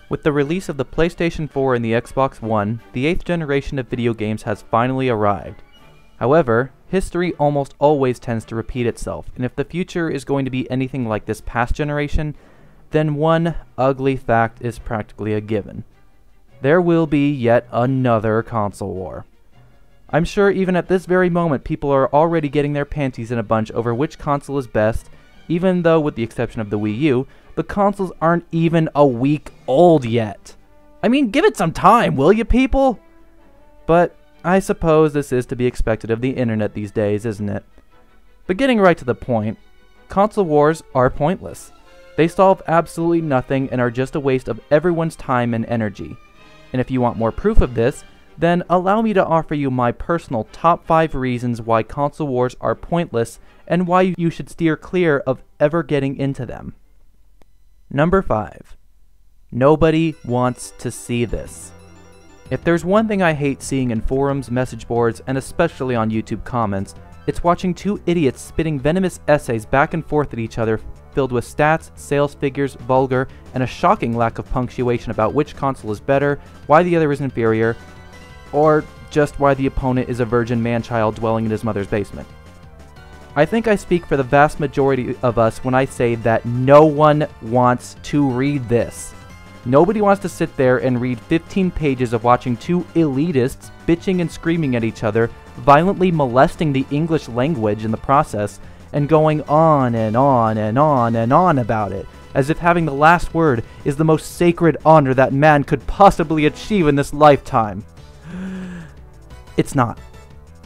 With the release of the PlayStation 4 and the Xbox One, the 8th generation of video games has finally arrived. However, history almost always tends to repeat itself, and if the future is going to be anything like this past generation, then one ugly fact is practically a given. There will be yet another console war. I'm sure even at this very moment people are already getting their panties in a bunch over which console is best, even though with the exception of the Wii U, the consoles aren't even a week old yet. I mean, give it some time, will you people? But I suppose this is to be expected of the internet these days, isn't it? But getting right to the point, console wars are pointless. They solve absolutely nothing and are just a waste of everyone's time and energy. And if you want more proof of this, then allow me to offer you my personal top 5 reasons why console wars are pointless and why you should steer clear of ever getting into them. Number 5. Nobody wants to see this. If there's one thing I hate seeing in forums, message boards, and especially on YouTube comments, it's watching two idiots spitting venomous essays back and forth at each other filled with stats, sales figures, vulgar, and a shocking lack of punctuation about which console is better, why the other is inferior, or just why the opponent is a virgin man-child dwelling in his mother's basement. I think I speak for the vast majority of us when I say that no one wants to read this. Nobody wants to sit there and read 15 pages of watching two elitists bitching and screaming at each other, violently molesting the English language in the process, and going on and on and on and on about it, as if having the last word is the most sacred honor that man could possibly achieve in this lifetime. It's not.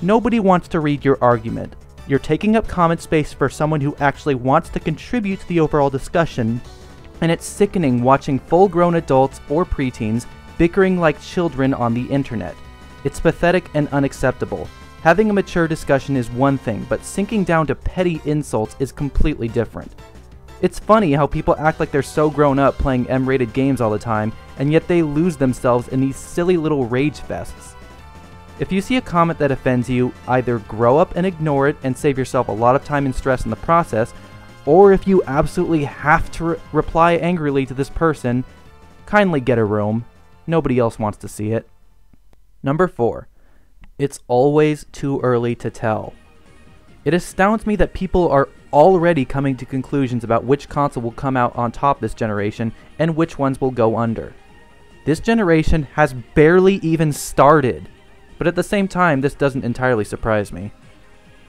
Nobody wants to read your argument. You're taking up comment space for someone who actually wants to contribute to the overall discussion, and it's sickening watching full-grown adults or preteens bickering like children on the internet. It's pathetic and unacceptable. Having a mature discussion is one thing, but sinking down to petty insults is completely different. It's funny how people act like they're so grown up playing M-rated games all the time, and yet they lose themselves in these silly little rage fests. If you see a comment that offends you, either grow up and ignore it and save yourself a lot of time and stress in the process, or if you absolutely have to reply angrily to this person, kindly get a room. Nobody else wants to see it. Number 4. It's always too early to tell. It astounds me that people are already coming to conclusions about which console will come out on top this generation and which ones will go under. This generation has barely even started, but at the same time this doesn't entirely surprise me.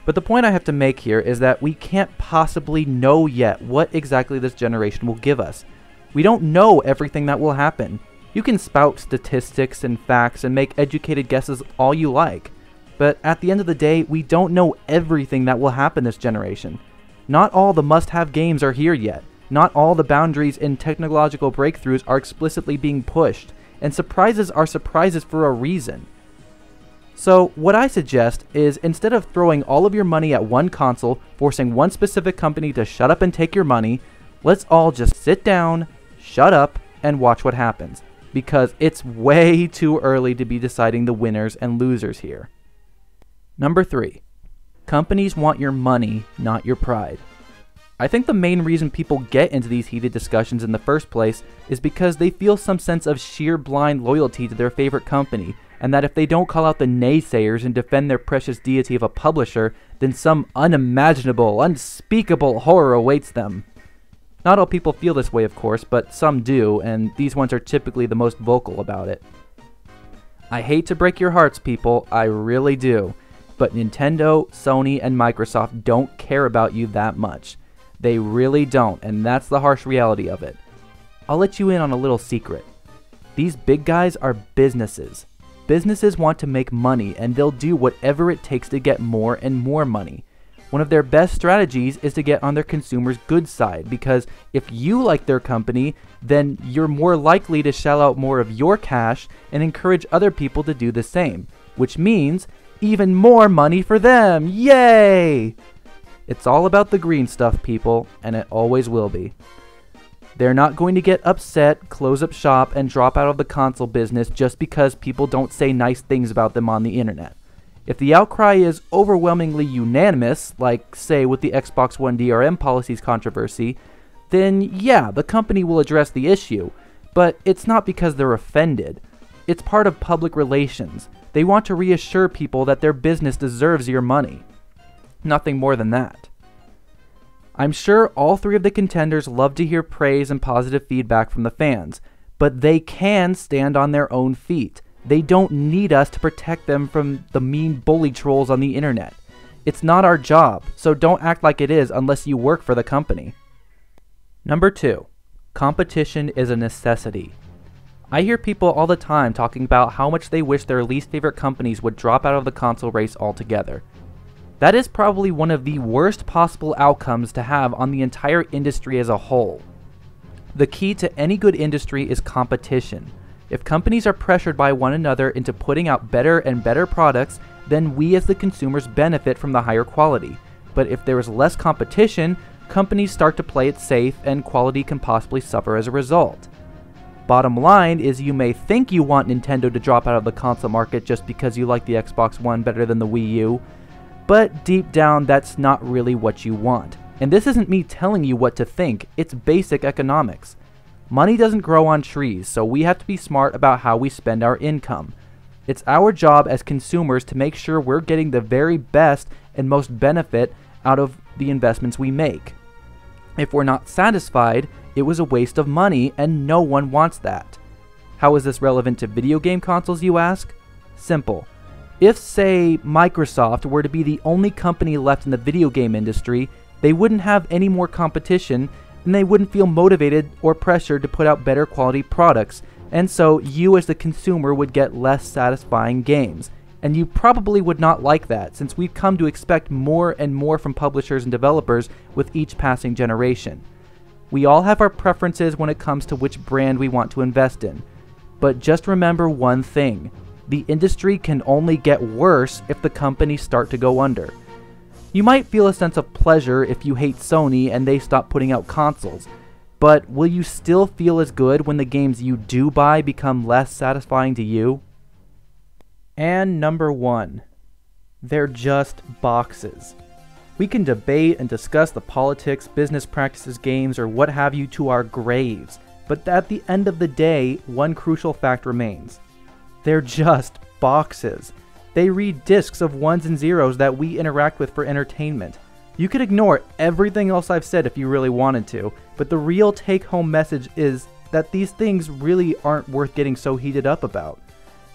But the point I have to make here is that we can't possibly know yet what exactly this generation will give us. We don't know everything that will happen. You can spout statistics and facts and make educated guesses all you like, but at the end of the day, we don't know everything that will happen this generation. Not all the must-have games are here yet. Not all the boundaries in technological breakthroughs are explicitly being pushed, and surprises are surprises for a reason. So what I suggest is, instead of throwing all of your money at one console, forcing one specific company to shut up and take your money, let's all just sit down, shut up, and watch what happens. Because it's way too early to be deciding the winners and losers here. Number 3. Companies want your money, not your pride. I think the main reason people get into these heated discussions in the first place is because they feel some sense of sheer blind loyalty to their favorite company, and that if they don't call out the naysayers and defend their precious deity of a publisher, then some unimaginable, unspeakable horror awaits them. Not all people feel this way, of course, but some do, and these ones are typically the most vocal about it. I hate to break your hearts, people, I really do, but Nintendo, Sony, and Microsoft don't care about you that much. They really don't, and that's the harsh reality of it. I'll let you in on a little secret. These big guys are businesses. Businesses want to make money, and they'll do whatever it takes to get more and more money. One of their best strategies is to get on their consumers' good side, because if you like their company, then you're more likely to shell out more of your cash and encourage other people to do the same, which means even more money for them. Yay! It's all about the green stuff, people, and it always will be. They're not going to get upset, close up shop, and drop out of the console business just because people don't say nice things about them on the internet. If the outcry is overwhelmingly unanimous, like say with the Xbox One DRM policies controversy, then yeah, the company will address the issue. But it's not because they're offended. It's part of public relations. They want to reassure people that their business deserves your money. Nothing more than that. I'm sure all three of the contenders love to hear praise and positive feedback from the fans, but they can stand on their own feet. They don't need us to protect them from the mean bully trolls on the internet. It's not our job, so don't act like it is unless you work for the company. Number 2. Competition is a necessity. I hear people all the time talking about how much they wish their least favorite companies would drop out of the console race altogether. That is probably one of the worst possible outcomes to have on the entire industry as a whole. The key to any good industry is competition. If companies are pressured by one another into putting out better and better products, then we as the consumers benefit from the higher quality. But if there is less competition, companies start to play it safe and quality can possibly suffer as a result. Bottom line is you may think you want Nintendo to drop out of the console market just because you like the Xbox One better than the Wii U, but deep down that's not really what you want. And this isn't me telling you what to think, it's basic economics. Money doesn't grow on trees, so we have to be smart about how we spend our income. It's our job as consumers to make sure we're getting the very best and most benefit out of the investments we make. If we're not satisfied, it was a waste of money and no one wants that. How is this relevant to video game consoles, you ask? Simple. If, say, Microsoft were to be the only company left in the video game industry, they wouldn't have any more competition and they wouldn't feel motivated or pressured to put out better quality products, and so you as the consumer would get less satisfying games. And you probably would not like that, since we've come to expect more and more from publishers and developers with each passing generation. We all have our preferences when it comes to which brand we want to invest in. But just remember one thing, the industry can only get worse if the companies start to go under. You might feel a sense of pleasure if you hate Sony and they stop putting out consoles, but will you still feel as good when the games you do buy become less satisfying to you? And number 1, they're just boxes. We can debate and discuss the politics, business practices, games, or what have you to our graves, but at the end of the day, one crucial fact remains. They're just boxes. They read discs of ones and zeros that we interact with for entertainment. You could ignore everything else I've said if you really wanted to, but the real take-home message is that these things really aren't worth getting so heated up about.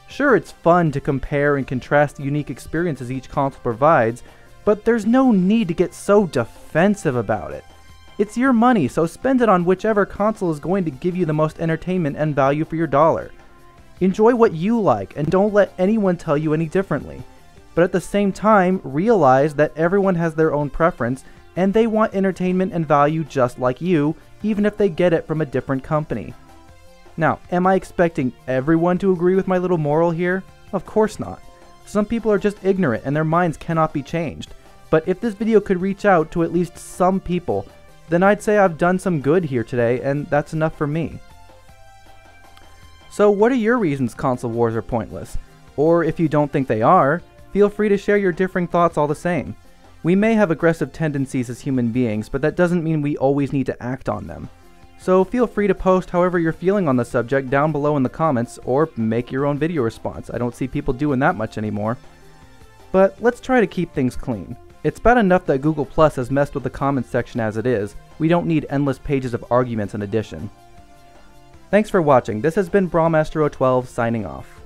Sure, it's fun to compare and contrast the unique experiences each console provides, but there's no need to get so defensive about it. It's your money, so spend it on whichever console is going to give you the most entertainment and value for your dollar. Enjoy what you like, and don't let anyone tell you any differently. But at the same time, realize that everyone has their own preference, and they want entertainment and value just like you, even if they get it from a different company. Now, am I expecting everyone to agree with my little moral here? Of course not. Some people are just ignorant and their minds cannot be changed. But if this video could reach out to at least some people, then I'd say I've done some good here today, and that's enough for me. So what are your reasons console wars are pointless? Or if you don't think they are, feel free to share your differing thoughts all the same. We may have aggressive tendencies as human beings, but that doesn't mean we always need to act on them. So feel free to post however you're feeling on the subject down below in the comments, or make your own video response. I don't see people doing that much anymore. But let's try to keep things clean. It's bad enough that Google Plus has messed with the comments section as it is. We don't need endless pages of arguments in addition. Thanks for watching. This has been Brawlmaster012 signing off.